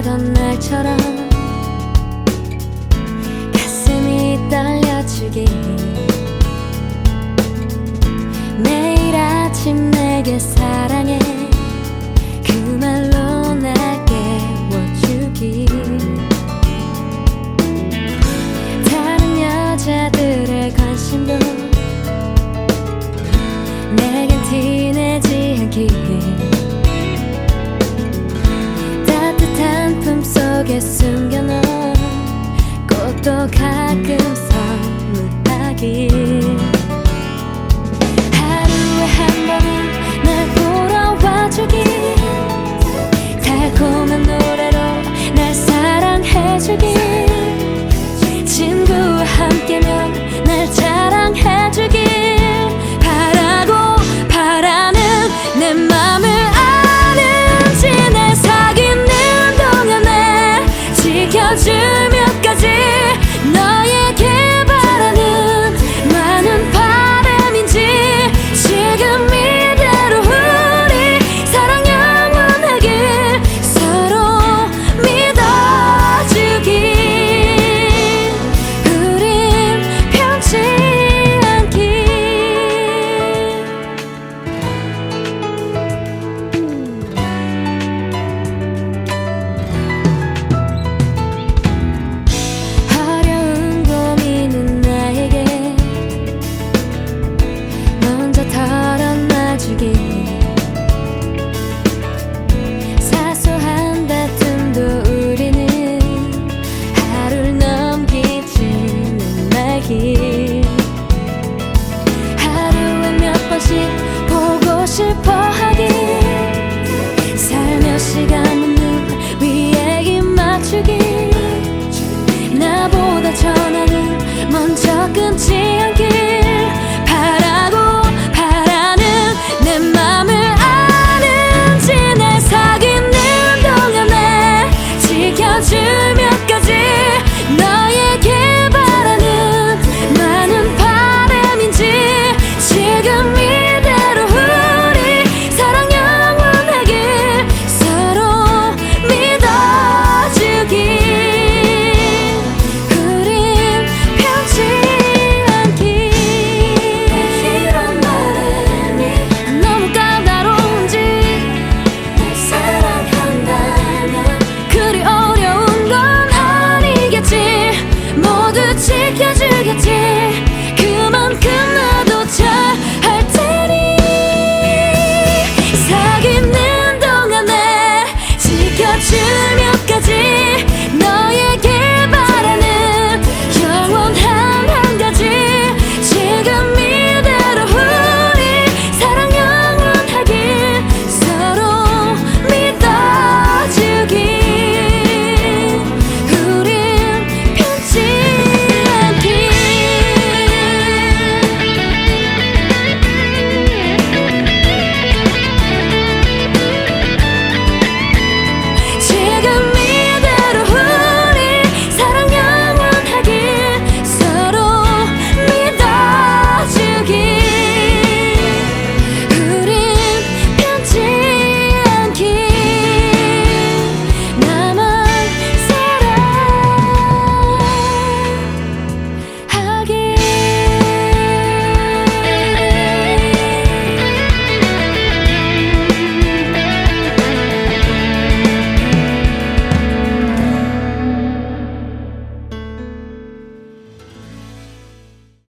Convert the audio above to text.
사귀던 날처럼 가슴이 떨려주길 매일 아침 내게 사랑해 그 말로 날 깨워주길 다른 여자들의 관심도 내겐 티내지 않길 따뜻한 품속에 숨겨놓은 꽃도 가끔 선물하길 하루에 한 번은 날 보러 와주길 달콤한 노래로 날 사랑해주길 친구와 함께면 날 자랑해주길 바라고 바라는 내 맘을 아는지 날 사귀는 동안에 지켜줄 몇 가지 너에게 바라는 많은 바람인지 지금 이대로 우리 사랑 영원하길 서로 믿어주길 우린 변치 않길 어려운 고민은 나에게 먼저 털어놔주길 사소한 다툼도 우리는 하루를 넘기지는 말길 하루에 몇 번씩 보고 싶어 하길 살며시 감은 눈 위에 입 맞추길 나보다 전화는 먼저 끊지 않길 바라고 바라는 내 맘을 아는지 날 사귀는 동안에 지켜줄 몇 가지 너에게 바라는 많은 바람인지 지금 이대로 우리 사랑 영원하길 서로 믿어주길 우린 변치 않길 이런 말은 너무 까다로운지 날 사랑한다면 그리 어려운 건 아니겠지 모두 지켜주겠지 그만큼 나도 잘할 테니 사귀는 동안에 지켜줄 몇 가지 너에게